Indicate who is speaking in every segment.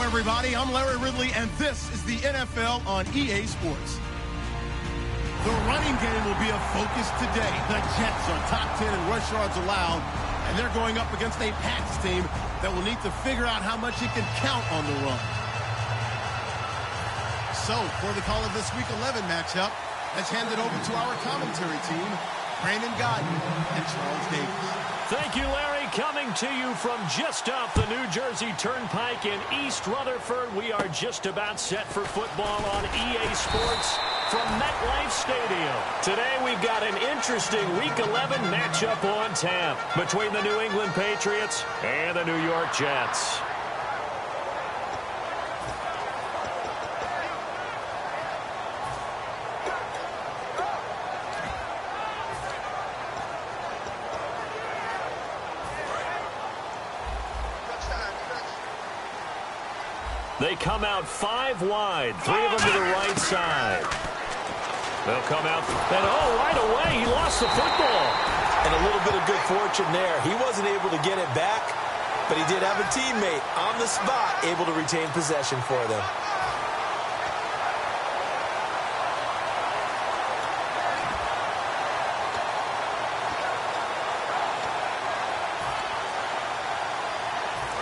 Speaker 1: Everybody, I'm Larry Ridley, and this is the NFL on EA Sports. The running game will be a focus today. The Jets are top 10 in rush yards allowed, and they're going up against a Pats team that will need to figure out how much it can count on the run. So, for the call of this Week 11 matchup, let's hand it over to our commentary team, Brandon Godden and Charles Davis.
Speaker 2: Thank you, Larry. Coming to you from just off the New Jersey Turnpike in East Rutherford. We are just about set for football on EA Sports from MetLife Stadium. Today we've got an interesting Week 11 matchup on tap between the New England Patriots and the New York Jets. They come out 5 wide, 3 of them to the right side. They'll come out, and right away, he lost the football.
Speaker 3: And a little bit of good fortune there. He wasn't able to get it back, but he did have a teammate on the spot able to retain possession for them.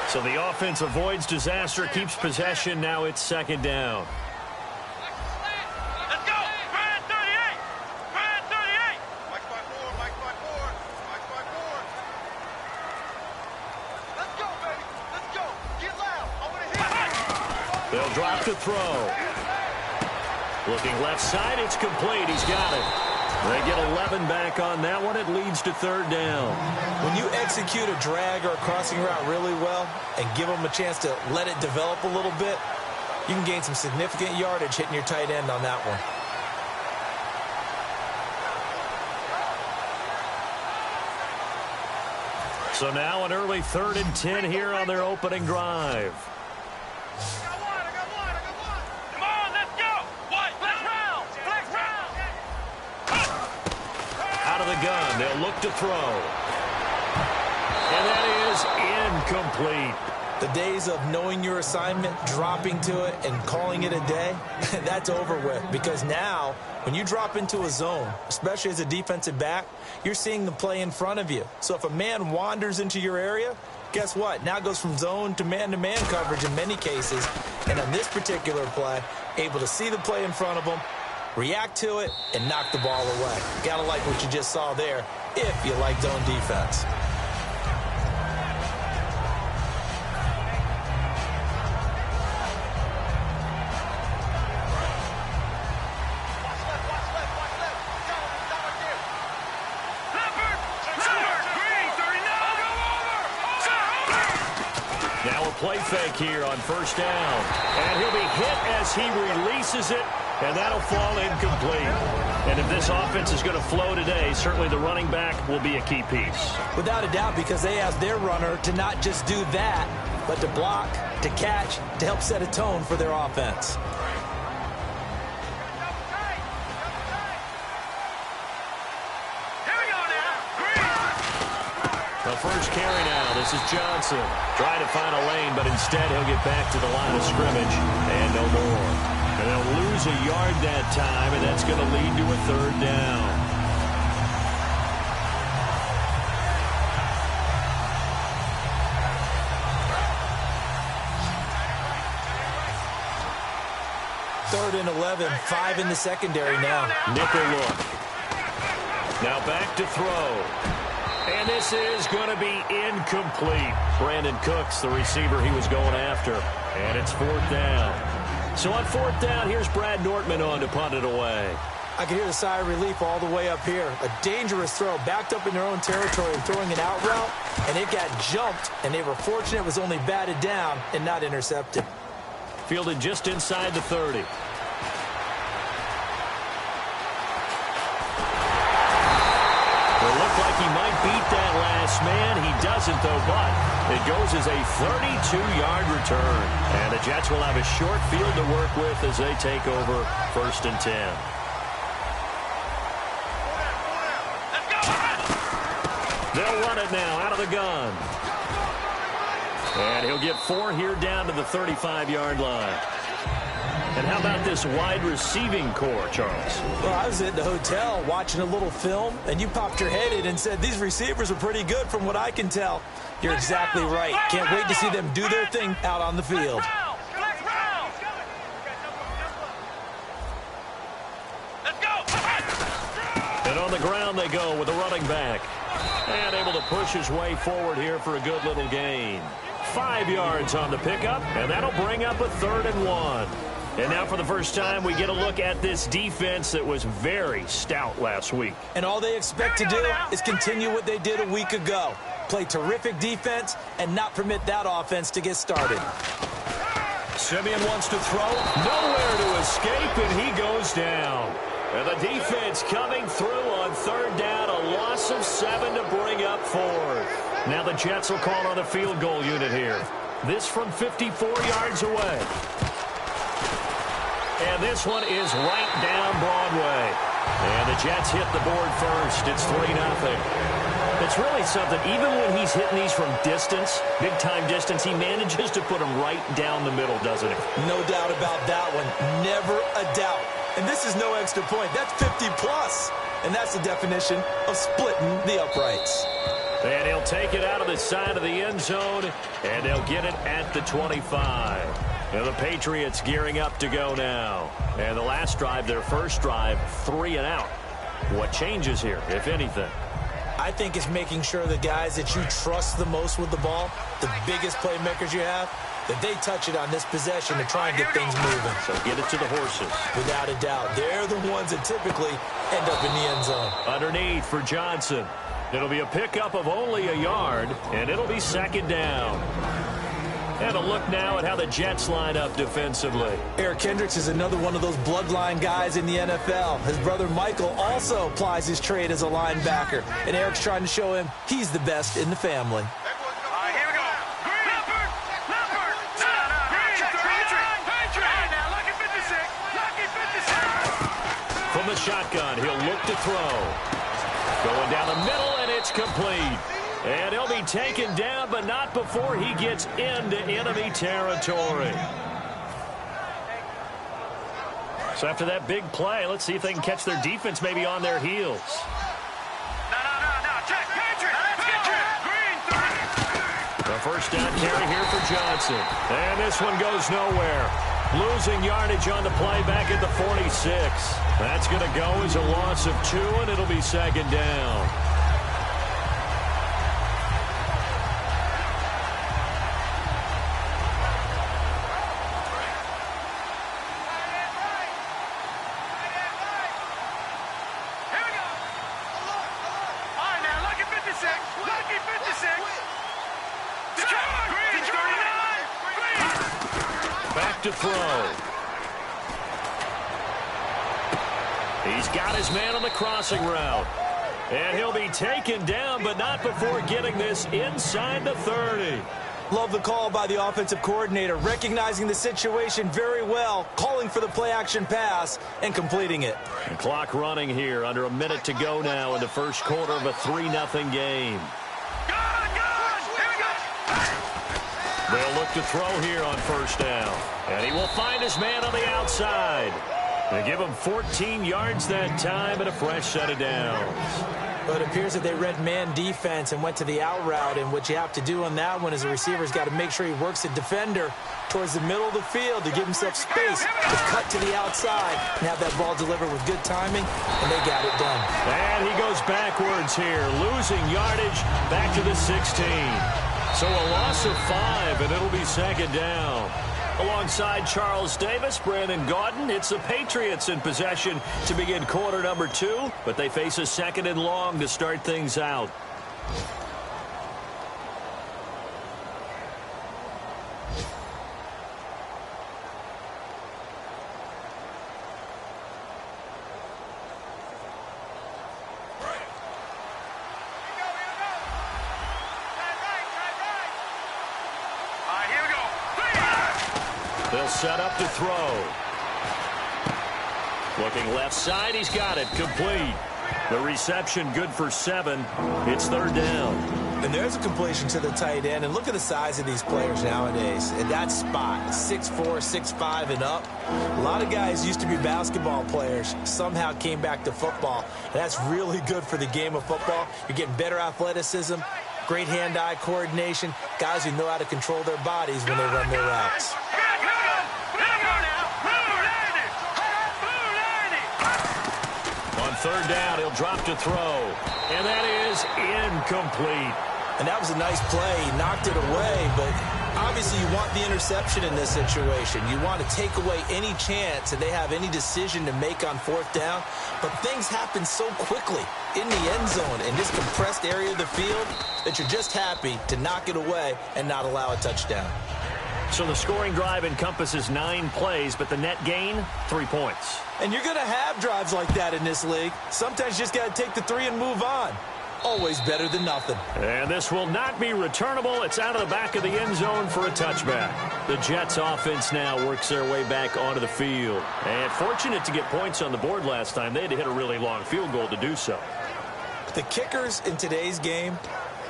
Speaker 2: So the offense avoids disaster, keeps possession. Now it's second down.
Speaker 4: Let's go! Brian 38! Brian 38! Mike by 4, Mike by 4, Mike by 4. Let's go, baby! Let's go! Get loud! I want to hit!
Speaker 2: They'll drop the throw. Looking left side, it's complete. He's got it. They get 11 back on that one. It leads to third down.
Speaker 3: When you execute a drag or a crossing route really well and give them a chance to let it develop a little bit, you can gain some significant yardage hitting your tight end on that one.
Speaker 2: So now an early 3rd and 10 here on their opening drive. Gun. They'll look to throw. And that is incomplete.
Speaker 3: The days of knowing your assignment, dropping to it, and calling it a day, that's over with. Because now, when you drop into a zone, especially as a defensive back, you're seeing the play in front of you. So if a man wanders into your area, guess what? Now it goes from zone to man coverage in many cases. And on this particular play, able to see the play in front of him, react to it, and knock the ball away. Gotta like what you just saw there, if you like zone defense.
Speaker 2: Now a play fake here on first down. And he'll be hit as he releases it. And that'll fall incomplete. And if this offense is going to flow today, certainly the running back will be a key piece.
Speaker 3: Without a doubt, because they ask their runner to not just do that, but to block, to catch, to help set a tone for their offense.
Speaker 2: The first carry now. This is Johnson. Trying to find a lane, but instead he'll get back to the line of scrimmage. And no more. And they'll lose a yard that time, and that's going to lead to a third down.
Speaker 3: 3rd and 11, 5 in the secondary now.
Speaker 2: Nickel look. Now back to throw. And this is going to be incomplete. Brandon Cooks, the receiver he was going after. And it's 4th down. So on 4th down, here's Brad Nortman on to punt it away.
Speaker 3: I can hear the sigh of relief all the way up here. A dangerous throw, backed up in their own territory and throwing an out route, and it got jumped, and they were fortunate it was only batted down and not intercepted.
Speaker 2: Fielded just inside the 30. It looked like he might beat that last man. He doesn't, though, but it goes as a 32-yard return. And the Jets will have a short field to work with as they take over 1st and 10. They'll run it now out of the gun. And he'll get 4 here down to the 35-yard line. And how about this wide receiving core, Charles?
Speaker 3: Well, I was at the hotel watching a little film, and you popped your head in and said, these receivers are pretty good from what I can tell. You're exactly right. Can't wait to see them do their thing out on the field.
Speaker 2: And on the ground they go with a running back. And able to push his way forward here for a good little gain. 5 yards on the pickup, and that'll bring up a 3rd and 1. And now for the first time, we get a look at this defense that was very stout last week.
Speaker 3: And all they expect to do is continue what they did a week ago. Play terrific defense and not permit that offense to get started.
Speaker 2: Simeon wants to throw. Nowhere to escape, and he goes down. And the defense coming through on 3rd down. A loss of 7 to bring up 4th. Now the Jets will call on a field goal unit here. This from 54 yards away. And this one is right down Broadway. And the Jets hit the board first. It's 3-0. It's really something. Even when he's hitting these from distance, big-time distance, he manages to put them right down the middle, doesn't he?
Speaker 3: No doubt about that one. Never a doubt. And this is no extra point. That's 50-plus. And that's the definition of splitting the uprights.
Speaker 2: And he'll take it out of the side of the end zone, and they'll get it at the 25. And the Patriots gearing up to go now. And the last drive, their first drive, 3 and out. What changes here, if anything?
Speaker 3: I think it's making sure the guys that you trust the most with the ball, the biggest playmakers you have, that they touch it on this possession to try and get things moving.
Speaker 2: So get it to the horses.
Speaker 3: Without a doubt. They're the ones that typically end up in the end zone.
Speaker 2: Underneath for Johnson. It'll be a pickup of only a yard, and it'll be 2nd down. And a look now at how the Jets line up defensively.
Speaker 3: Eric Kendricks is another one of those bloodline guys in the NFL. His brother Michael also applies his trade as a linebacker. And Eric's trying to show him he's the best in the family.
Speaker 2: From the shotgun, he'll look to throw. Going down the middle, and it's complete. And he'll be taken down, but not before he gets into enemy territory. So after that big play, let's see if they can catch their defense maybe on their heels. The first down carry here for Johnson. And this one goes nowhere. Losing yardage on the play back at the 46. That's going to go as a loss of 2, and it'll be 2nd down. Back to throw. He's got his man on the crossing route. And he'll be taken down, but not before getting this inside the 30.
Speaker 3: Love the call by the offensive coordinator, recognizing the situation very well, calling for the play-action pass, and completing it.
Speaker 2: The clock running here, under a minute to go now in the first quarter of a 3-0 game. They'll look to throw here on first down. And he will find his man on the outside. They give him 14 yards that time and a fresh set of downs.
Speaker 3: But it appears that they read man defense and went to the out route, and what you have to do on that one is the receiver's got to make sure he works the defender towards the middle of the field to give himself space to cut to the outside and have that ball delivered with good timing, and they got it done.
Speaker 2: And he goes backwards here, losing yardage back to the 16. So a loss of 5, and it'll be second down. Alongside Charles Davis, Brandon Gaudin, it's the Patriots in possession to begin quarter number 2, but they face a second and long to start things out. They'll set up to throw. Looking left side, he's got it. Complete. The reception good for 7. It's third down.
Speaker 3: And there's a completion to the tight end. And look at the size of these players nowadays. At that spot, 6'4", 6'5", and up. A lot of guys used to be basketball players, somehow came back to football. And that's really good for the game of football. You're getting better athleticism, great hand-eye coordination, guys who know how to control their bodies when they run their routes.
Speaker 2: Third down, he'll drop to throw. And that is incomplete.
Speaker 3: And that was a nice play. He knocked it away, but obviously you want the interception in this situation. You want to take away any chance that they have any decision to make on fourth down. But things happen so quickly in the end zone in this compressed area of the field that you're just happy to knock it away and not allow a touchdown.
Speaker 2: So the scoring drive encompasses 9 plays, but the net gain, 3 points.
Speaker 3: And you're going to have drives like that in this league. Sometimes you just got to take the 3 and move on. Always better than nothing.
Speaker 2: And this will not be returnable. It's out of the back of the end zone for a touchback. The Jets offense now works their way back onto the field. And fortunate to get points on the board last time. They had to hit a really long field goal to do so.
Speaker 3: The kickers in today's game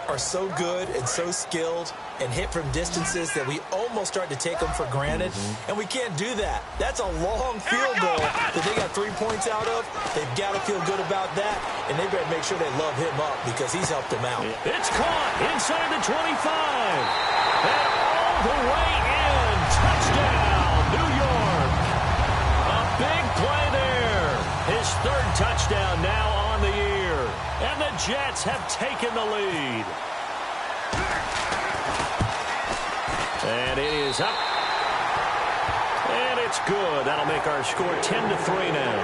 Speaker 3: are so good and so skilled and hit from distances that we almost start to take them for granted. And we can't do that. That's a long field goal that they got 3 points out of. They've got to feel good about that, and they better make sure they love him up because he's helped them out.
Speaker 2: It's caught inside the 25. And all the way in. Touchdown, New York. A big play there. His third touchdown now on the year. And the Jets have taken the lead. And it is up. And it's good. That'll make our score 10-3 now.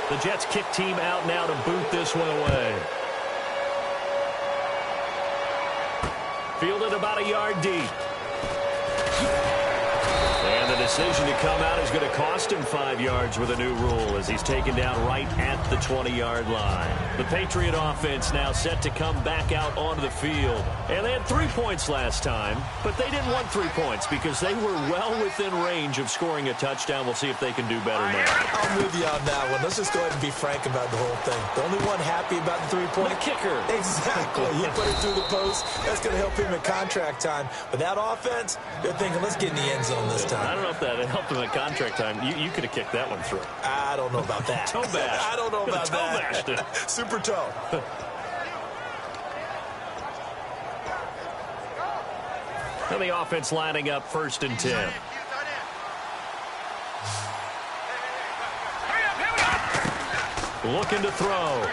Speaker 2: The Jets kick team out now to boot this one away. Fielded about a yard deep. And the decision to come out is going to cost him 5 yards with a new rule as he's taken down right at the 20-yard line. The Patriot offense now set to come back out onto the field. And they had 3 points last time, but they didn't want 3 points because they were well within range of scoring a touchdown. We'll see if they can do better now.
Speaker 3: I'm with you on that one. Let's just go ahead and be frank about the whole thing. The only one happy about the 3-point.
Speaker 2: The kicker.
Speaker 3: Exactly. You put it through the post. That's going to help him in contract time. But that offense, they're thinking, let's get in the end zone this time.
Speaker 2: I don't know if that helped him at contract time. You could have kicked that one through.
Speaker 3: I don't know about that.
Speaker 2: Toe bash.
Speaker 3: I don't know about
Speaker 2: toe
Speaker 3: that.
Speaker 2: Bashed it.
Speaker 3: Super toe.
Speaker 2: And the offense lining up 1st and 10. Looking to throw.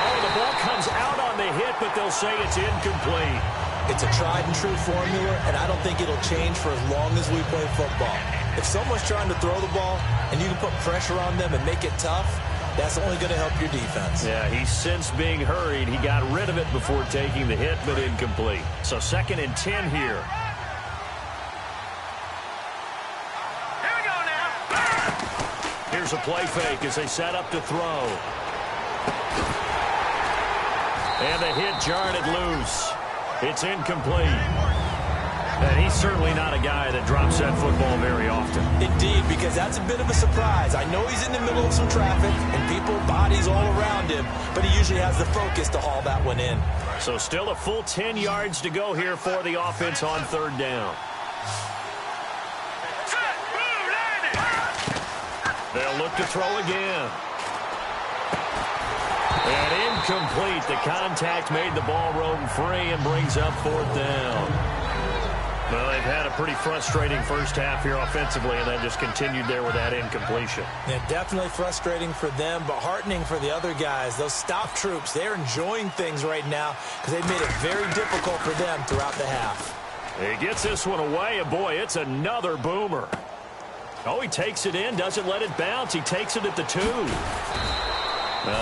Speaker 2: Oh, the ball comes out on the hit, but they'll say it's incomplete.
Speaker 3: It's a tried and true formula, and I don't think it'll change for as long as we play football. If someone's trying to throw the ball and you can put pressure on them and make it tough, that's only going to help your defense.
Speaker 2: Yeah, he's since being hurried. He got rid of it before taking the hit, but incomplete. So 2nd and 10 here.
Speaker 4: Here we go now.
Speaker 2: Here's a play fake as they set up to throw. And the hit jarred it loose. It's incomplete. And he's certainly not a guy that drops that football very often.
Speaker 3: Indeed, because that's a bit of a surprise. I know he's in the middle of some traffic and people, bodies all around him, but he usually has the focus to haul that one in.
Speaker 2: So still a full 10 yards to go here for the offense on 3rd down. They'll look to throw again. And incomplete. The contact made the ball roam free and brings up 4th down. Well, they've had a pretty frustrating first half here offensively, and then just continued there with that incompletion.
Speaker 3: Yeah, definitely frustrating for them, but heartening for the other guys. Those stop troops, they're enjoying things right now because they've made it very difficult for them throughout the half.
Speaker 2: He gets this one away, and boy, it's another boomer. Oh, he takes it in, doesn't let it bounce. He takes it at the 2.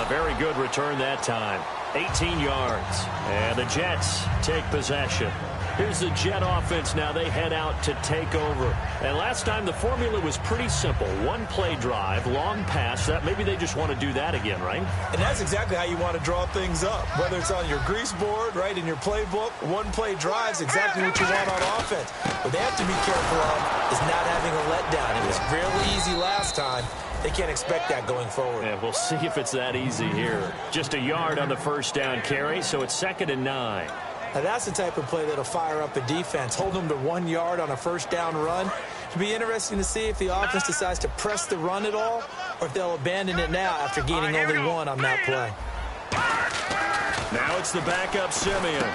Speaker 2: Very good return that time. 18 yards, and the Jets take possession. Here's the Jet offense now. They head out to take over. And last time the formula was pretty simple. One-play drive, long pass. That maybe they just want to do that again, right?
Speaker 3: And that's exactly how you want to draw things up. Whether it's on your grease board, right, in your playbook, one-play drive is exactly what you want on offense. What they have to be careful of is not having a letdown. It was fairly easy last time. They can't expect that going forward.
Speaker 2: Yeah, we'll see if it's that easy here. Just a yard on the first down carry, so it's 2nd and 9.
Speaker 3: Now, that's the type of play that'll fire up a defense. Hold them to 1 yard on a first down run. It'll be interesting to see if the offense decides to press the run at all or if they'll abandon it now after gaining only 1 on that play.
Speaker 2: Now it's the backup Simeon.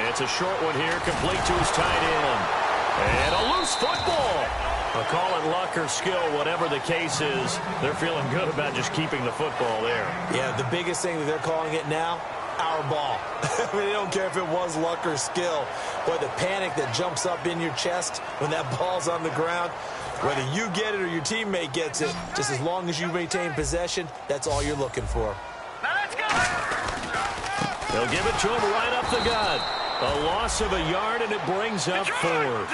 Speaker 2: It's a short one here, complete to his tight end. And a loose football. I'll call it luck or skill, whatever the case is. They're feeling good about just keeping the football there.
Speaker 3: Yeah, the biggest thing that they're calling it now, our ball. I mean, they don't care if it was luck or skill. Boy, the panic that jumps up in your chest when that ball's on the ground, whether you get it or your teammate gets it, just as long as you maintain possession, that's all you're looking for.
Speaker 2: They'll give it to him right up the gut. A loss of a yard, and it brings up 4th.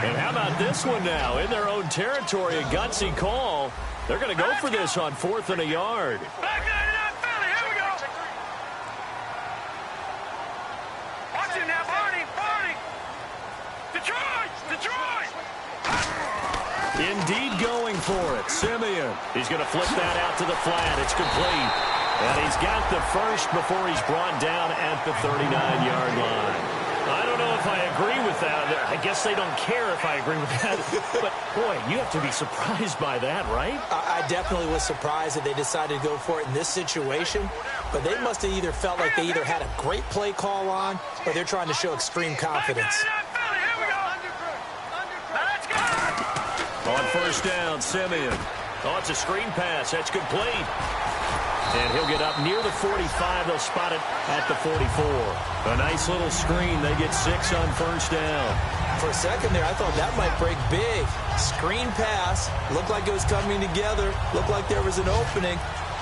Speaker 2: And how about this one now? In their own territory, a gutsy call. They're going to go for this on 4th and a yard. Indeed going for it. Simeon. He's going to flip that out to the flat. It's complete. And he's got the first before he's brought down at the 39-yard line. I don't know if I agree with that. I guess they don't care if I agree with that. But, boy, you have to be surprised by that, right?
Speaker 3: I definitely was surprised that they decided to go for it in this situation. But they must have either felt like they either had a great play call on or they're trying to show extreme confidence.
Speaker 2: On first down, Simeon. Oh, it's a screen pass. That's complete. And he'll get up near the 45. They'll spot it at the 44. A nice little screen. They get 6 on first down.
Speaker 3: For a second there, I thought that might break big. Screen pass. Looked like it was coming together. Looked like there was an opening.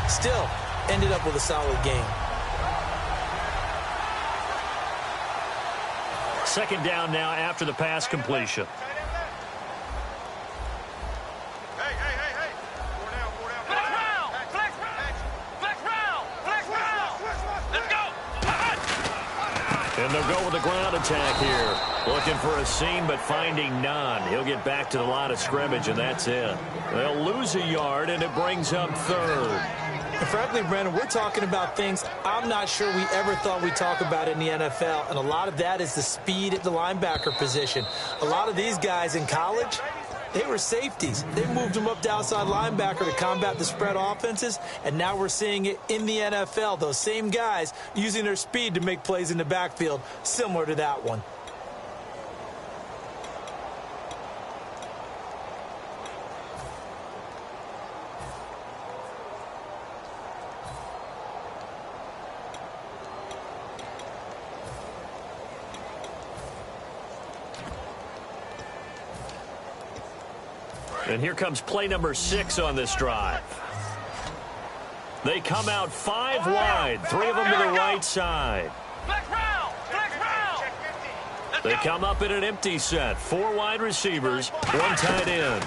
Speaker 3: Still, ended up with a solid game.
Speaker 2: Second down now after the pass completion. And they'll go with the ground attack here. Looking for a seam, but finding none. He'll get back to the line of scrimmage, and that's it. They'll lose a yard, and it brings up 3rd.
Speaker 3: And frankly, Brandon, we're talking about things I'm not sure we ever thought we'd talk about in the NFL, and a lot of that is the speed at the linebacker position. A lot of these guys in college, they were safeties. They moved them up to outside linebacker to combat the spread offenses, and now we're seeing it in the NFL. Those same guys using their speed to make plays in the backfield, similar to that one.
Speaker 2: And here comes play number 6 on this drive. They come out 5 wide, 3 of them to the right side. They come up in an empty set, 4 wide receivers, 1 tight end.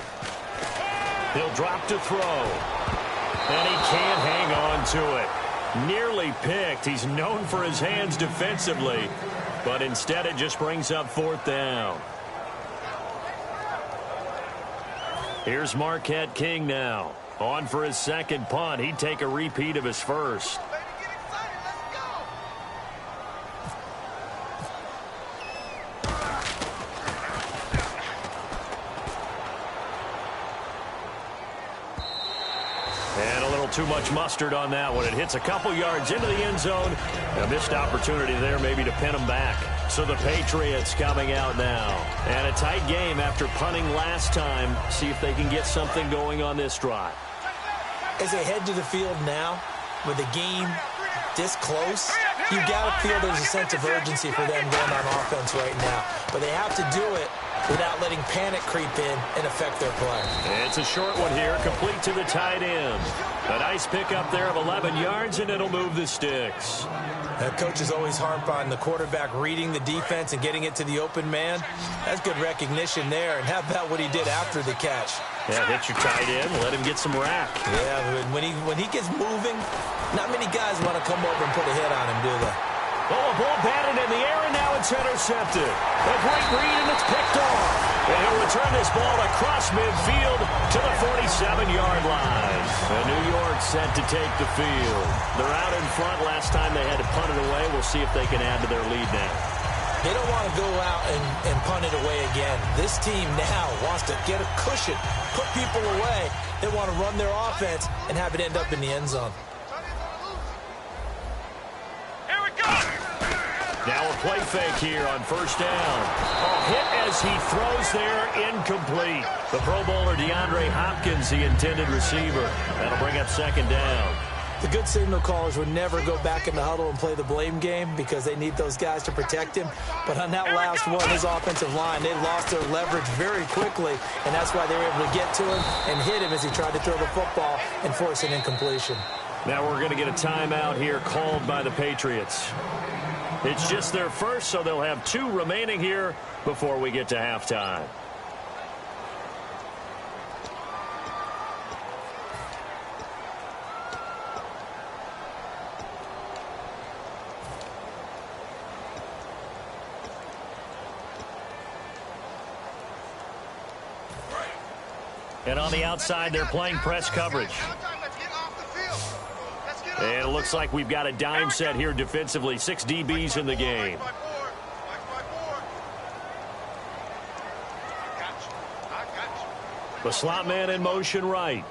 Speaker 2: He'll drop to throw. And he can't hang on to it. Nearly picked. He's known for his hands defensively, but instead it just brings up 4th down. Here's Marquette King now. On for his second punt. He'd take a repeat of his first. too much mustard on that one. It hits a couple yards into the end zone. A missed opportunity there maybe to pin them back. So the Patriots coming out now. And a tight game after punting last time. See if they can get something going on this drive.
Speaker 3: As they head to the field now, with the game this close, you got to feel there's a sense of urgency for them going on offense right now. But they have to do it without letting panic creep in and affect their play.
Speaker 2: It's a short one here, complete to the tight end. A nice pickup there of 11 yards, and it'll move the sticks.
Speaker 3: Coaches always harp on the quarterback reading the defense and getting it to the open man. That's good recognition there. And how about what he did after the catch?
Speaker 2: Yeah, hit your tight end, let him get some rack.
Speaker 3: Yeah, when he gets moving, not many guys want to come over and put a hit on him, do they?
Speaker 2: Oh, a ball batted in the air, and now it's intercepted. A great read, and it's picked off. And he'll return this ball across midfield to the 47-yard line. And New York set to take the field. They're out in front. Last time they had to punt it away. We'll see if they can add to their lead now.
Speaker 3: They don't want to go out and punt it away again. This team now wants to get a cushion, put people away. They want to run their offense and have it end up in the end zone.
Speaker 2: Now a play fake here on first down. A hit as he throws there, incomplete. The Pro Bowler DeAndre Hopkins, the intended receiver. That'll bring up second down.
Speaker 3: The good signal callers would never go back in the huddle and play the blame game because they need those guys to protect him. But on that last one, his offensive line, they lost their leverage very quickly, and that's why they were able to get to him and hit him as he tried to throw the football and force an incompletion.
Speaker 2: Now we're going to get a timeout here called by the Patriots. It's just their first, so they'll have 2 remaining here before we get to halftime. And on the outside, they're playing press coverage. And it looks like we've got a dime set here defensively. 6 DBs in the game. The slot man in motion right.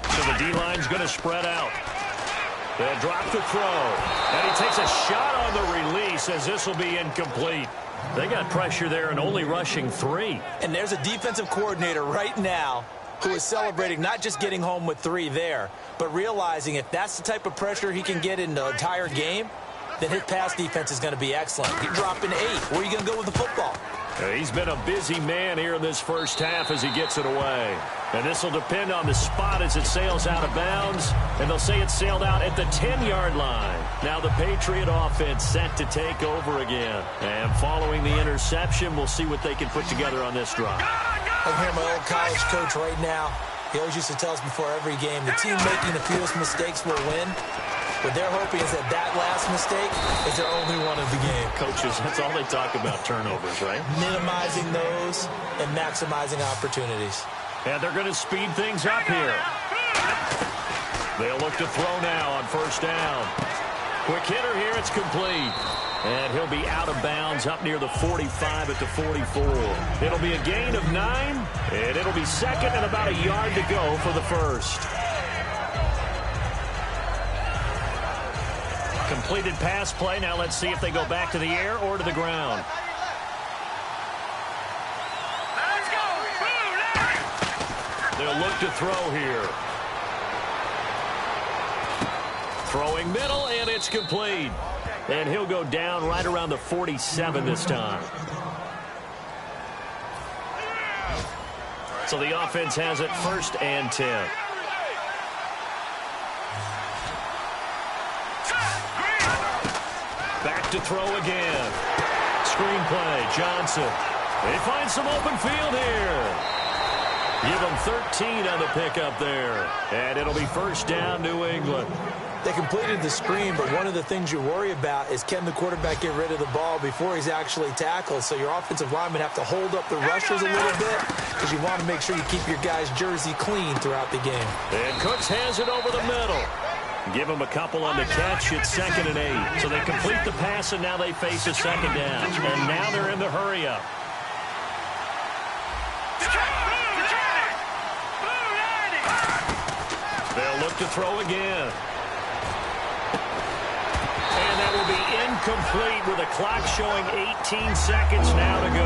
Speaker 2: So the D-line's going to spread out. They'll drop the throw. And he takes a shot on the release as this will be incomplete. They got pressure there and only rushing 3.
Speaker 3: And there's a defensive coordinator right now who is celebrating not just getting home with 3 there, but realizing if that's the type of pressure he can get in the entire game, then his pass defense is going to be excellent. You're dropping 8. Where are you going to go with the football?
Speaker 2: He's been a busy man here in this first half as he gets it away. And this will depend on the spot as it sails out of bounds. And they'll say it sailed out at the 10-yard line. Now the Patriot offense set to take over again. And following the interception, we'll see what they can put together on this drive.
Speaker 3: I can hear my old college coach right now. He always used to tell us before every game, the team making the fewest mistakes will win. What they're hoping is that last mistake is their only one of the game.
Speaker 2: Coaches, that's all they talk about, turnovers, right?
Speaker 3: Minimizing those and maximizing opportunities.
Speaker 2: And they're going to speed things up here. They'll look to throw now on first down. Quick hitter here, it's complete. And he'll be out of bounds up near the 45 at the 44. It'll be a gain of 9, and it'll be second and about a yard to go for the first. Completed pass play. Now let's see if they go back to the air or to the ground.
Speaker 4: Let's go.
Speaker 2: They'll look to throw here. Throwing middle, and it's complete. And he'll go down right around the 47 this time. So the offense has it 1st and 10. Back to throw again. Screenplay, Johnson. They find some open field here. Give them 13 on the pickup there. And it'll be first down, New England.
Speaker 3: They completed the screen, but one of the things you worry about is can the quarterback get rid of the ball before he's actually tackled? So your offensive linemen have to hold up the rushers a little bit because you want to make sure you keep your guy's jersey clean throughout the game.
Speaker 2: And Cooks has it over the middle. Give him a couple on the catch. It's 2nd and 8. So they complete the pass, and now they face a second down. And now they're in the hurry-up. look to throw again. And that will be incomplete with a clock showing 18 seconds now to go.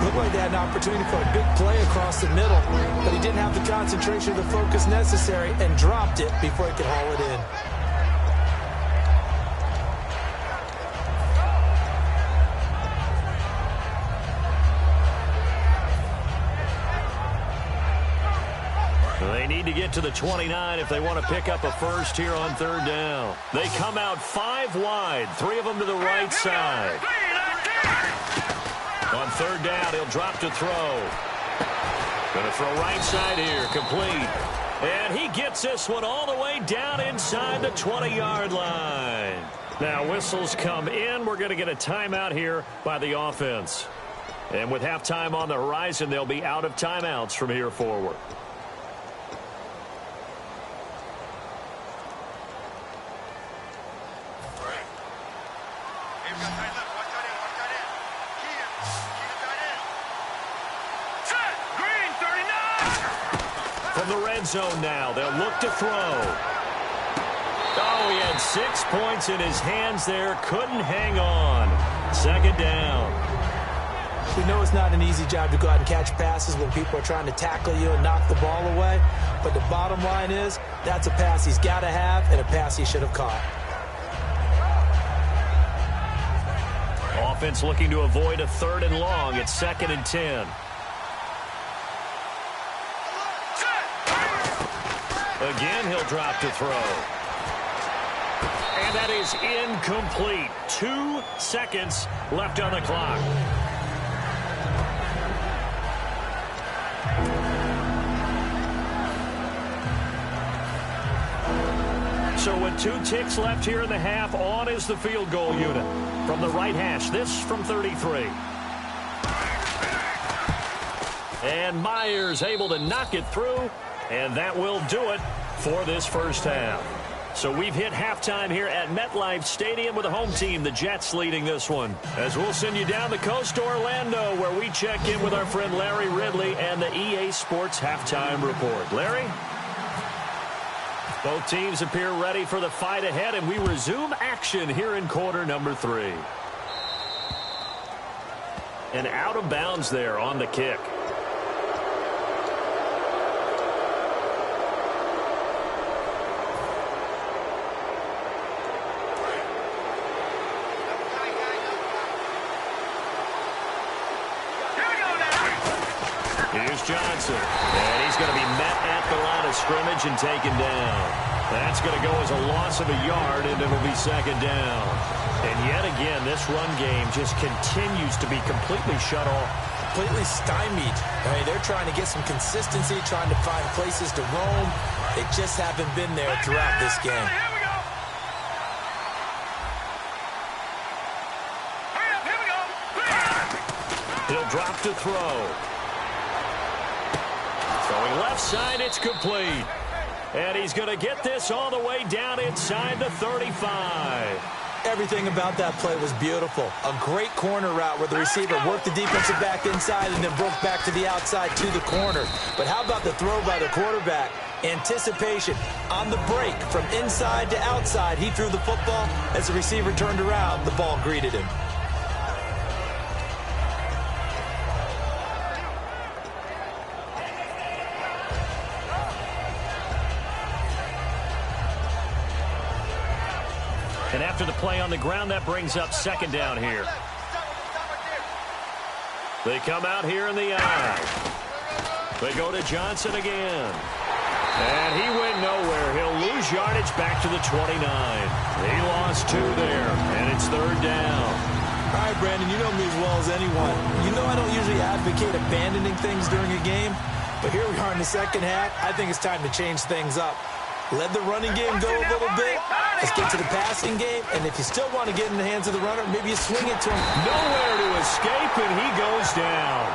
Speaker 3: Looked like they had an opportunity for a big play across the middle, but he didn't have the concentration or the focus necessary and dropped it before he could haul it in.
Speaker 2: They need to get to the 29 if they want to pick up a first here on third down. They come out 5 wide, 3 of them to the right side. On third down, he'll drop to throw. Going to throw right side here, complete. And he gets this one all the way down inside the 20-yard line. Now whistles come in. We're going to get a timeout here by the offense. And with halftime on the horizon, they'll be out of timeouts from here forward. From the red zone now, they'll look to throw. Oh, he had 6 points in his hands there. Couldn't hang on. Second down.
Speaker 3: We know it's not an easy job to go out and catch passes when people are trying to tackle you and knock the ball away. But the bottom line is, that's a pass he's got to have and a pass he should have caught.
Speaker 2: Offense looking to avoid a 3rd and long. It's 2nd and 10. Again, he'll drop to throw. And that is incomplete. 2 seconds left on the clock. So with 2 ticks left here in the half, on is the field goal unit. From the right hash, this from 33. And Myers able to knock it through. And that will do it for this first half. So we've hit halftime here at MetLife Stadium with the home team, the Jets, leading this one. As we'll send you down the coast to Orlando, where we check in with our friend Larry Ridley and the EA Sports Halftime Report. Larry? Both teams appear ready for the fight ahead, and we resume action here in quarter number 3. And out of bounds there on the kick. Here's Johnson, and he's going to be met at the line of scrimmage and taken down. That's going to go as a loss of a yard, and it'll be 2nd down. And yet again, this run game just continues to be completely shut off.
Speaker 3: Completely stymied. I mean, they're trying to get some consistency, trying to find places to roam. They just haven't been there throughout this game.
Speaker 2: He'll drop to throw. Throwing left side, it's complete. And he's going to get this all the way down inside the 35.
Speaker 3: Everything about that play was beautiful. A great corner route where the receiver worked the defensive back inside and then broke back to the outside to the corner. But how about the throw by the quarterback? Anticipation on the break from inside to outside. He threw the football. As the receiver turned around, the ball greeted him.
Speaker 2: And after the play on the ground, that brings up 2nd down here. They come out here in the eye. They go to Johnson again. And he went nowhere. He'll lose yardage back to the 29. He lost 2 there, and it's 3rd down.
Speaker 3: All right, Brandon, you know me as well as anyone. You know I don't usually advocate abandoning things during a game, but here we are in the second half. I think it's time to change things up. Let the running game go a little bit. Let's get to the passing game. And if you still want to get in the hands of the runner, maybe you swing it to him.
Speaker 2: Nowhere to escape, and he goes down.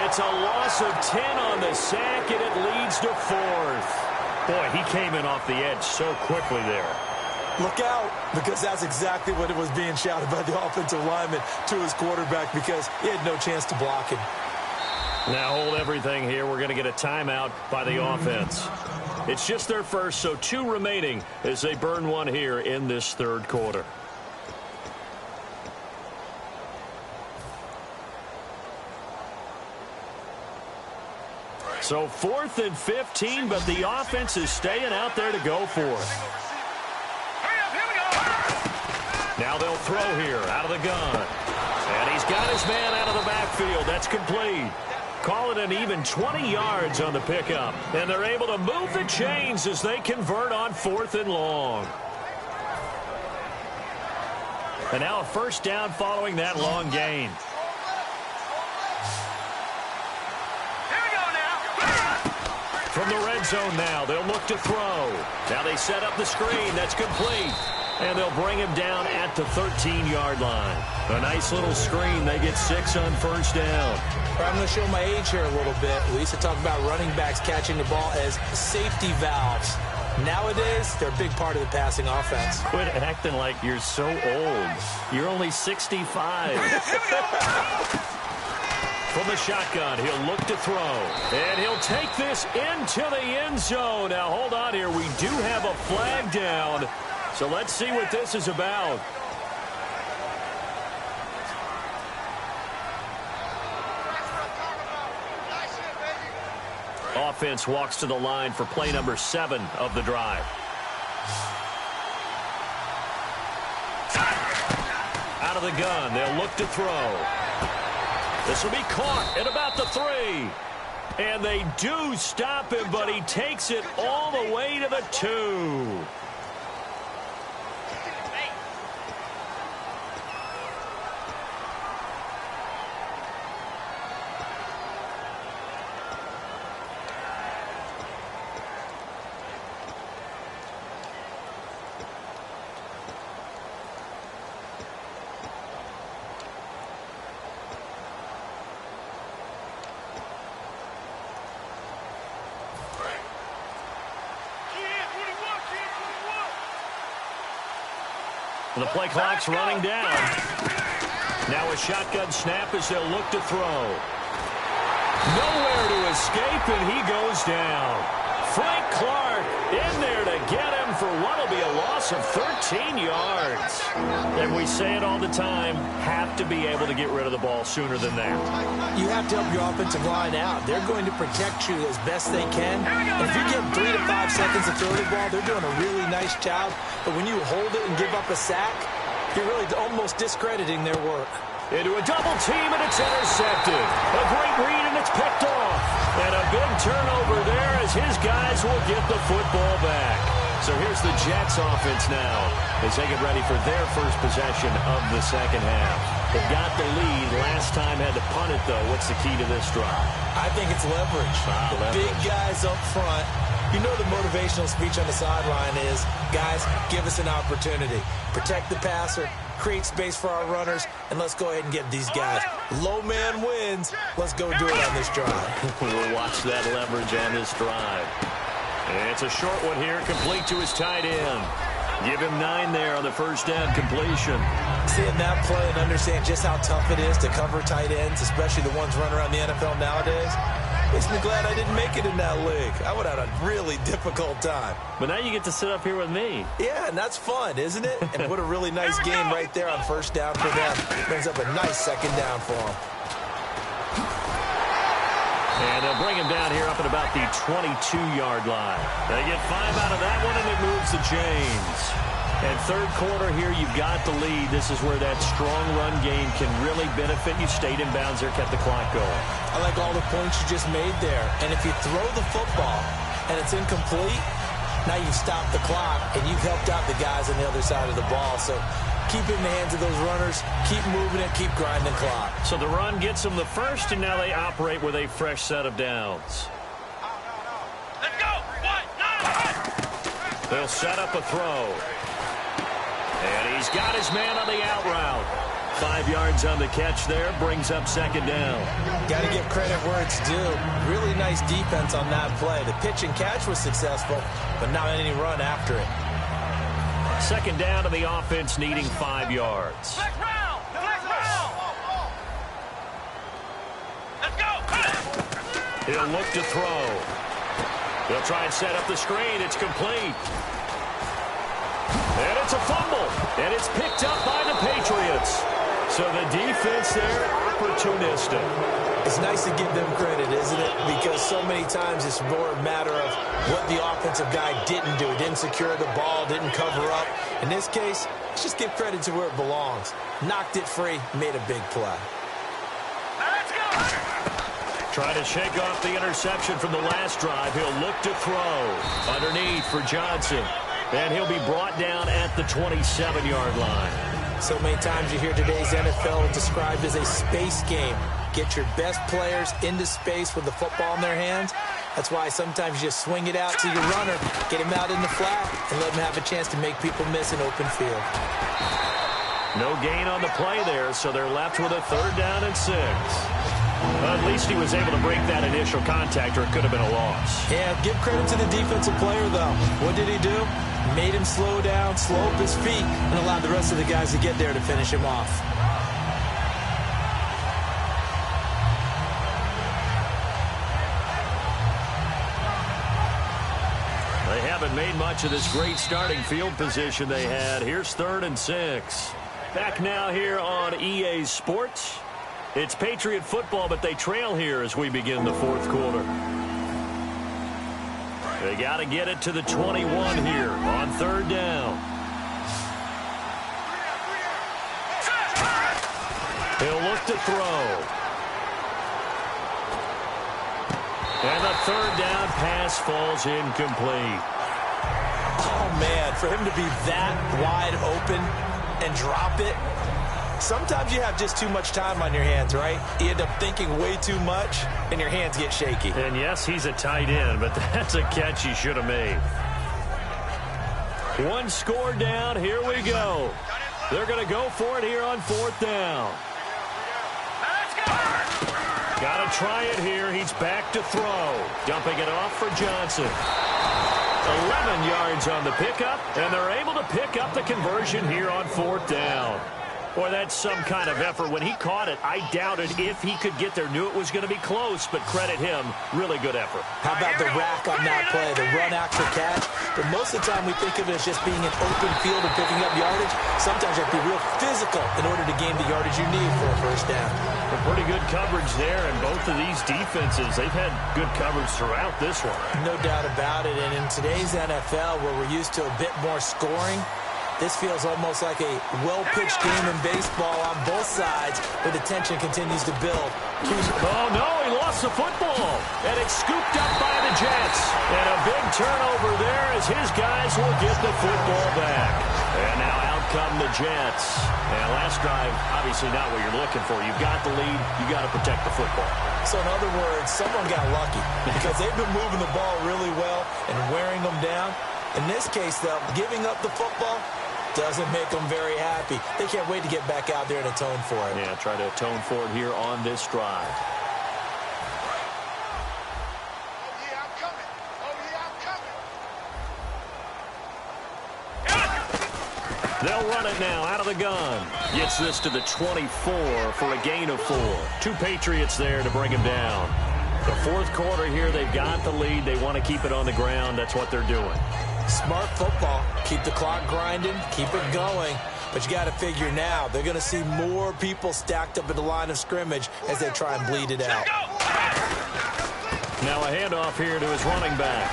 Speaker 2: It's a loss of 10 on the sack, and it leads to 4th. Boy, he came in off the edge so quickly there.
Speaker 3: Look out, because that's exactly what it was being shouted by the offensive lineman to his quarterback, because he had no chance to block him.
Speaker 2: Now hold everything here. We're going to get a timeout by the offense. It's just their first, so 2 remaining as they burn one here in this third quarter. So 4th and 15, but the offense is staying out there to go for it. Now they'll throw here out of the gun. And he's got his man out of the backfield. That's complete. Call it an even 20 yards on the pickup. And they're able to move the chains as they convert on 4th and long. And now a first down following that long gain. From the red zone now, they'll look to throw. Now they set up the screen. That's complete. And they'll bring him down at the 13-yard line. A nice little screen. They get 6 on first down.
Speaker 3: I'm going to show my age here a little bit. We used to talk about running backs catching the ball as safety valves. Nowadays, they're a big part of the passing offense.
Speaker 2: Quit acting like you're so old. You're only 65. From the shotgun, he'll look to throw. And he'll take this into the end zone. Now, hold on here. We do have a flag down. So let's see what this is about. Offense walks to the line for play number 7 of the drive. Out of the gun, they'll look to throw. This will be caught at about the 3. And they do stop him, but he takes it all the way to the 2. The play clock's running down. Now a shotgun snap as they'll look to throw. Nowhere to escape, and he goes down. Frank Clark in there to get him for what will be a loss of 13 yards. And we say it all the time, have to be able to get rid of the ball sooner than that.
Speaker 3: You have to help your offensive line out. They're going to protect you as best they can. And if you give 3 to 5 seconds to throw the ball, they're doing a really nice job. But when you hold it and give up a sack, you're really almost discrediting their work.
Speaker 2: Into a double team, and it's intercepted. A great read, and it's picked off. And a big turnover there as his guys will get the football back. So here's the Jets offense now as they get ready for their first possession of the second half. They've got the lead. Last time had to punt it, though. What's the key to this drive?
Speaker 3: I think it's leverage. The big guys up front. You know the motivational speech on the sideline is, guys, give us an opportunity. Protect the passer, create space for our runners, and let's go ahead and get these guys. Low man wins. Let's go do it on this drive.
Speaker 2: We'll watch that leverage on this drive. And it's a short one here, complete to his tight end. Give him 9 there on the first down completion.
Speaker 3: Seeing that play and understand just how tough it is to cover tight ends, especially the ones running around the NFL nowadays, makes me glad I didn't make it in that league. I would have had a really difficult time.
Speaker 2: But now you get to sit up here with me.
Speaker 3: Yeah, and that's fun, isn't it? And put a really nice game right there on first down for them. Brings up a nice second down for them.
Speaker 2: And they'll bring him down here up at about the 22-yard line. They get 5 out of that one, and it moves the chains. And third quarter here, you've got the lead. This is where that strong run game can really benefit you. Stayed in bounds there, kept the clock going.
Speaker 3: I like all the points you just made there. And if you throw the football and it's incomplete, now you've stopped the clock and you've helped out the guys on the other side of the ball. So keep it in the hands of those runners. Keep moving it. Keep grinding the clock.
Speaker 2: So the run gets them the first, and now they operate with a fresh set of downs.
Speaker 4: Let's go.
Speaker 2: They'll set up a throw. And he's got his man on the out route. 5 yards on the catch there, brings up second down.
Speaker 3: Got to give credit where it's due. Really nice defense on that play. The pitch and catch was successful, but not any run after it.
Speaker 2: Second down to the offense, needing 5 yards.
Speaker 4: Flex round. Let's go.
Speaker 2: He'll look to throw. They'll try and set up the screen. It's complete. And it's a fumble. And it's picked up by the Patriots. So the defense there, opportunistic.
Speaker 3: It's nice to give them credit, isn't it? Because so many times it's more a matter of what the offensive guy didn't do. He didn't secure the ball, didn't cover up. In this case, let's just give credit to where it belongs. Knocked it free, made a big play.
Speaker 4: Let's go.
Speaker 2: Trying to shake off the interception from the last drive. He'll look to throw. Underneath for Johnson. And he'll be brought down at the 27-yard line.
Speaker 3: So many times you hear today's NFL described as a space game. Get your best players into space with the football in their hands. That's why sometimes you just swing it out to your runner, get him out in the flat, and let him have a chance to make people miss an open field.
Speaker 2: No gain on the play there, so they're left with a 3rd down and 6. At least he was able to break that initial contact, or it could have been a loss.
Speaker 3: Yeah, give credit to the defensive player, though. What did he do? Made him slow down, slow up his feet, and allowed the rest of the guys to get there to finish him off.
Speaker 2: They haven't made much of this great starting field position they had. Here's 3rd and 6. Back now here on EA Sports. It's Patriot football, but they trail here as we begin the 4th quarter. They got to get it to the 21 here on 3rd down. He'll look to throw. And the 3rd down pass falls incomplete.
Speaker 3: Oh, man, for him to be that wide open and drop it. Sometimes you have just too much time on your hands, right? You end up thinking way too much, and your hands get shaky.
Speaker 2: And yes, he's a tight end, but that's a catch he should have made. 1 score down. Here we go. They're going to go for it here on 4th down. Got to try it here. He's back to throw. Dumping it off for Johnson. 11 yards on the pickup, and they're able to pick up the conversion here on 4th down. Boy, that's some kind of effort. When he caught it, I doubted if he could get there. Knew it was going to be close, but credit him. Really good effort.
Speaker 3: How about the rack on that play, the run after catch? But most of the time we think of it as just being an open field and picking up yardage. Sometimes you have to be real physical in order to gain the yardage you need for a 1st down.
Speaker 2: Well, pretty good coverage there, and both of these defenses, they've had good coverage throughout this one.
Speaker 3: No doubt about it, and in today's NFL, where we're used to a bit more scoring, this feels almost like a well-pitched game in baseball on both sides, where the tension continues to build.
Speaker 2: Oh, no, he lost the football, and it's scooped up by the Jets. And a big turnover there as his guys will get the football back. And now out come the Jets. And last drive, obviously not what you're looking for. You've got the lead. You've got to protect the football.
Speaker 3: So in other words, someone got lucky because they've been moving the ball really well and wearing them down. In this case, though, giving up the football doesn't make them very happy. They can't wait to get back out there and atone for it.
Speaker 2: Yeah, try to atone for it here on this drive.
Speaker 4: Oh, yeah, I'm coming. Oh, yeah, I'm coming.
Speaker 2: They'll run it now out of the gun. Gets this to the 24 for a gain of 4. 2 Patriots there to bring him down. The 4th quarter here, they've got the lead. They want to keep it on the ground. That's what they're doing.
Speaker 3: Smart football. Keep the clock grinding. Keep it going. But you got to figure now, they're going to see more people stacked up at the line of scrimmage as they try and bleed it out.
Speaker 2: Now a handoff here to his running back.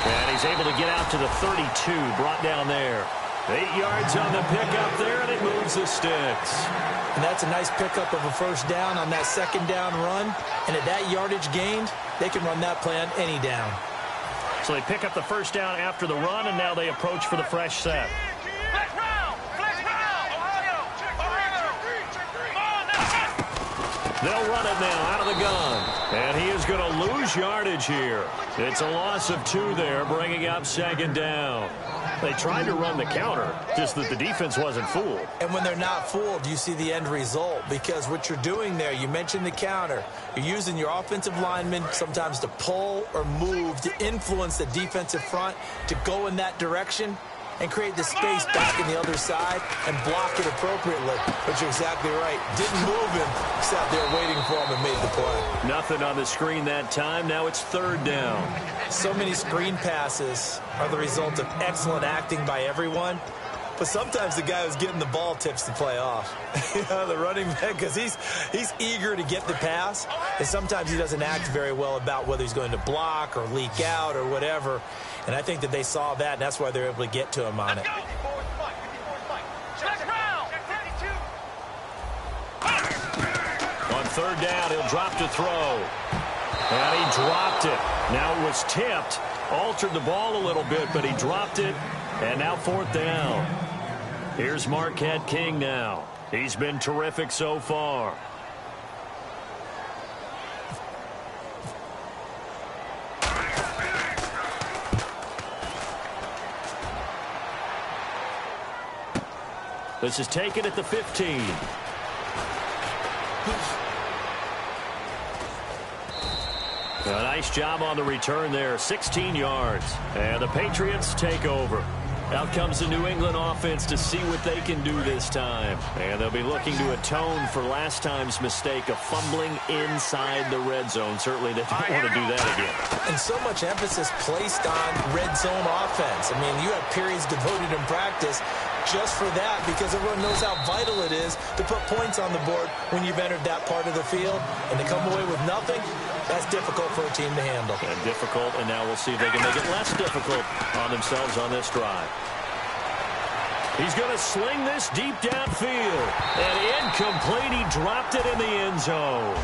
Speaker 2: And he's able to get out to the 32, brought down there. 8 yards on the pickup there, and it moves the sticks.
Speaker 3: And that's a nice pickup of a 1st down on that 2nd down run. And at that yardage gained, they can run that play on any down.
Speaker 2: So they pick up the 1st down after the run, and now they approach for the fresh set.
Speaker 4: Flex round. Ohio.
Speaker 2: They'll run it now out of the gun. And he is going to lose yardage here. It's a loss of 2 there, bringing up 2nd down. They tried to run the counter, just that the defense wasn't fooled.
Speaker 3: And when they're not fooled, you see the end result. Because what you're doing there, you mentioned the counter. You're using your offensive linemen sometimes to pull or move to influence the defensive front to go in that direction. and create the space back in the other side and block it appropriately. But you're exactly right. Didn't move him. Sat there waiting for him and made the play.
Speaker 2: Nothing on the screen that time. Now it's third down.
Speaker 3: So many screen passes are the result of excellent acting by everyone. But sometimes the guy who's getting the ball tips the play off. The running back, because he's eager to get the pass, and sometimes he doesn't act very well about whether he's going to block or leak out or whatever. And I think that they saw that, and that's why they're able to get to him on it.
Speaker 2: On third down, he'll drop to throw. And he dropped it. Now it was tipped, altered the ball a little bit, but he dropped it. And now fourth down. Here's Marquette King now. He's been terrific so far. This is taken at the 15. A nice job on the return there. 16 yards. And the Patriots take over. Out comes the New England offense to see what they can do this time. And they'll be looking to atone for last time's mistake of fumbling inside the red zone. Certainly they don't want to do that again.
Speaker 3: And so much emphasis placed on red zone offense. I mean, you have periods devoted in practice just for that, because everyone knows how vital it is to put points on the board when you've entered that part of the field. And to come away with nothing, that's difficult for a team to handle.
Speaker 2: And difficult, and now we'll see if they can make it less difficult on themselves on this drive. He's going to sling this deep downfield. And incomplete. He dropped it in the end zone.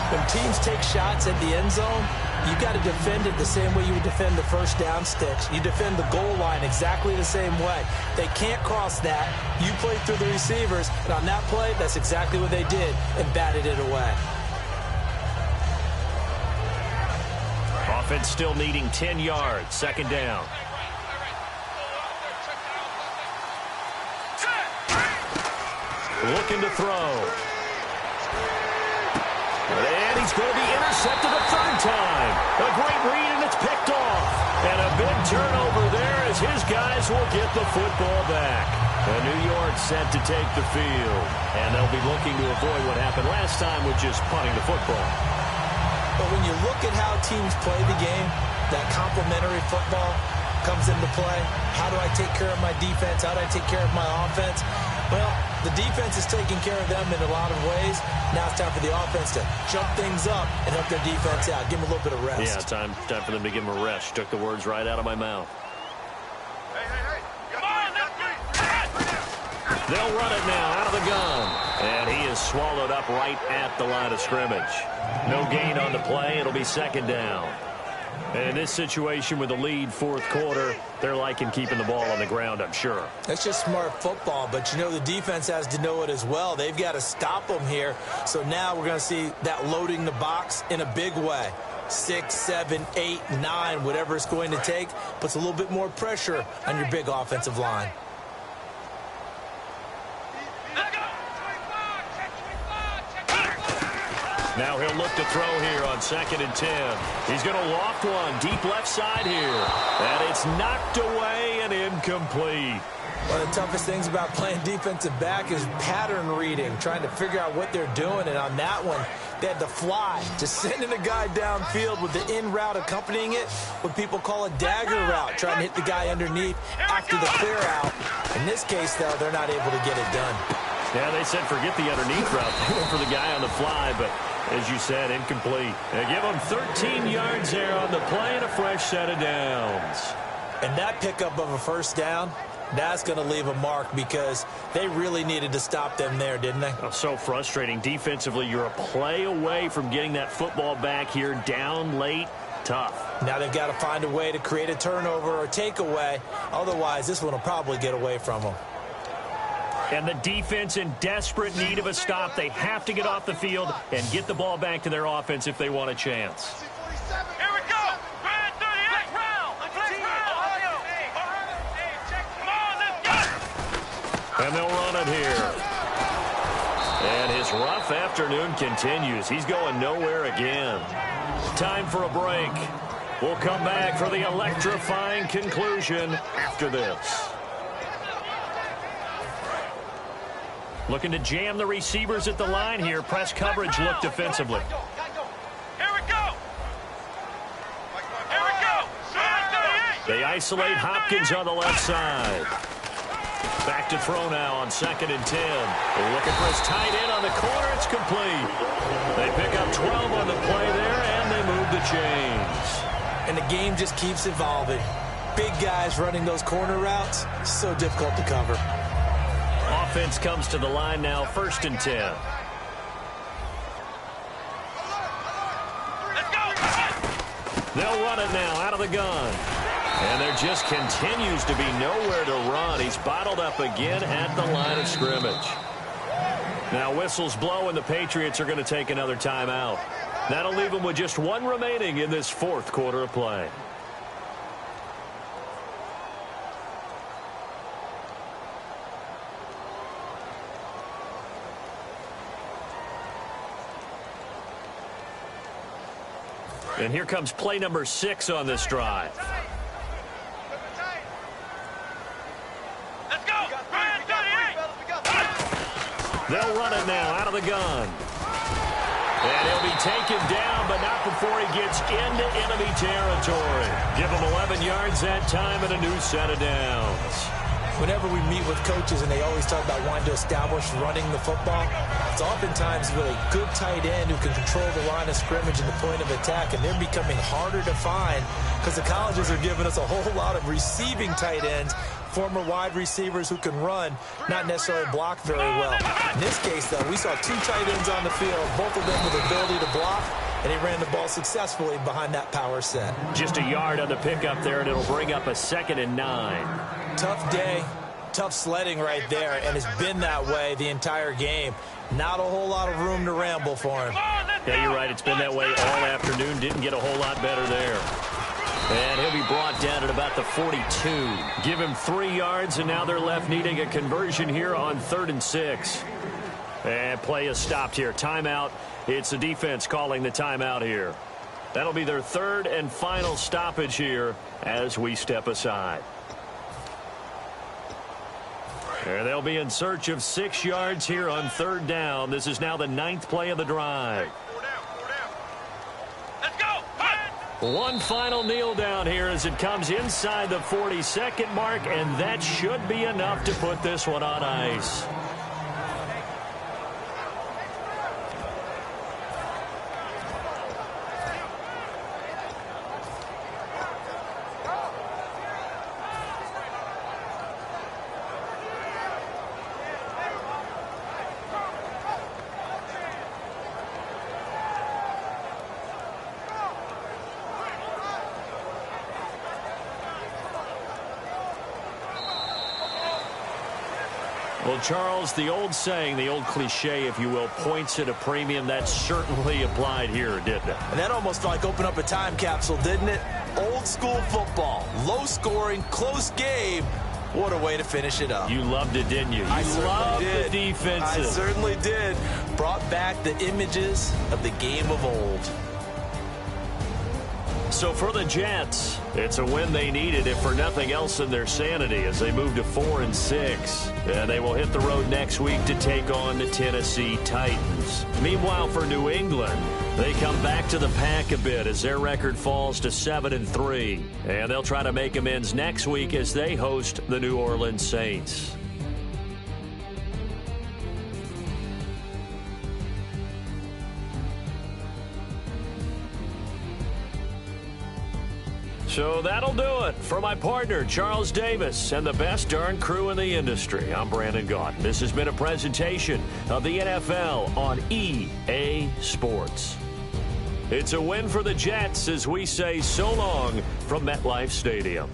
Speaker 3: When teams take shots at the end zone, you got to defend it the same way you would defend the first down sticks. You defend the goal line exactly the same way. They can't cross that. You play through the receivers, and on that play, that's exactly what they did and batted it away.
Speaker 2: Offense still needing 10 yards. Second down. Looking to throw. And he's going to be intercepted a third time. A great read, and it's picked off. And a big turnover there as his guys will get the football back. And New York set to take the field. And they'll be looking to avoid what happened last time, which is punting the football.
Speaker 3: But when you look at how teams play the game, that complementary football comes into play. How do I take care of my defense? How do I take care of my offense? Well, the defense is taking care of them in a lot of ways. Now it's time for the offense to jump things up and help their defense out. Give them a little bit of rest.
Speaker 2: Yeah, time for them to give them a rest. You took the words right out of my mouth.
Speaker 4: Hey. Come on,
Speaker 2: They'll run it now out of the gun. And he is swallowed up right at the line of scrimmage. No gain on the play. It'll be second down. And in this situation with the lead fourth quarter, they're liking keeping the ball on the ground, I'm sure.
Speaker 3: That's just smart football, but you know the defense has to know it as well. They've got to stop them here. So now we're going to see that loading the box in a big way. 6, 7, 8, 9, whatever it's going to take, puts a little bit more pressure on your big offensive line.
Speaker 2: Now he'll look to throw here on 2nd and 10. He's going to loft one deep left side here. And it's knocked away and incomplete.
Speaker 3: One of the toughest things about playing defensive back is pattern reading, trying to figure out what they're doing. And on that one, they had to fly, just sending a guy downfield with the in route accompanying it, what people call a dagger route, trying to hit the guy underneath after the clear out. In this case, though, they're not able to get it done.
Speaker 2: Yeah, they said forget the underneath route. They went for the guy on the fly, but as you said, incomplete. They give him 13 yards there on the play and a fresh set of downs.
Speaker 3: And that pickup of a first down, that's going to leave a mark because they really needed to stop them there, didn't they?
Speaker 2: Oh, so frustrating. Defensively, you're a play away from getting that football back here down late. Tough.
Speaker 3: Now they've got to find a way to create a turnover or takeaway. Otherwise, this one will probably get away from them.
Speaker 2: And the defense in desperate need of a stop. They have to get off the field and get the ball back to their offense if they want a chance.
Speaker 4: Here we go. Red 38.
Speaker 2: And they'll run it here. And his rough afternoon continues. He's going nowhere again. Time for a break. We'll come back for the electrifying conclusion after this. Looking to jam the receivers at the line here. Press coverage look defensively.
Speaker 4: Here we go. Here we go.
Speaker 2: They isolate Hopkins on the left side. Back to throw now on 2nd and 10. They're looking for his tight end on the corner. It's complete. They pick up 12 on the play there, and they move the chains.
Speaker 3: And the game just keeps evolving. Big guys running those corner routes, so difficult to cover.
Speaker 2: Offense comes to the line now, 1st and 10.
Speaker 4: Let's go.
Speaker 2: They'll run it now out of the gun. And there just continues to be nowhere to run. He's bottled up again at the line of scrimmage. Now whistles blow, and the Patriots are going to take another timeout. That'll leave them with just one remaining in this 4th quarter of play. And here comes play number 6 on this drive.
Speaker 4: Let's go.
Speaker 2: They'll run it now out of the gun. And he'll be taken down, but not before he gets into enemy territory. Give him 11 yards that time and a new set of downs.
Speaker 3: Whenever we meet with coaches and they always talk about wanting to establish running the football, it's oftentimes with a good tight end who can control the line of scrimmage and the point of attack, and they're becoming harder to find because the colleges are giving us a whole lot of receiving tight ends, former wide receivers who can run, not necessarily block very well. In this case, though, we saw 2 tight ends on the field, both of them with the ability to block, and he ran the ball successfully behind that power set.
Speaker 2: Just a yard on the pickup there, and it'll bring up a 2nd and 9.
Speaker 3: Tough day, tough sledding right there, and it's been that way the entire game. Not a whole lot of room to ramble for him.
Speaker 2: Yeah, you're right. It's been that way all afternoon. Didn't get a whole lot better there. And he'll be brought down at about the 42. Give him 3 yards, and now they're left needing a conversion here on 3rd and 6. And play is stopped here. Timeout. It's the defense calling the timeout here. That'll be their 3rd and final stoppage here as we step aside. And they'll be in search of 6 yards here on 3rd down. This is now the 9th play of the drive.
Speaker 4: 4 down. Let's go.
Speaker 2: One final kneel down here as it comes inside the 42nd mark, and that should be enough to put this one on ice. Well, Charles, the old saying, the old cliche, if you will, points at a premium, that certainly applied here, didn't it?
Speaker 3: And that almost like opened up a time capsule, didn't it? Old school football, low scoring, close game. What a way to finish it up.
Speaker 2: You loved it, didn't you?
Speaker 3: I
Speaker 2: loved
Speaker 3: did.
Speaker 2: The defensive.
Speaker 3: I certainly did. Brought back the images of the game of old.
Speaker 2: So for the Jets, it's a win they needed, if for nothing else than their sanity, as they move to 4 and 6. And they will hit the road next week to take on the Tennessee Titans. Meanwhile, for New England, they come back to the pack a bit as their record falls to 7 and 3. And they'll try to make amends next week as they host the New Orleans Saints. So that'll do it for my partner, Charles Davis, and the best darn crew in the industry. I'm Brandon Gaudin. This has been a presentation of the NFL on EA Sports. It's a win for the Jets as we say so long from MetLife Stadium.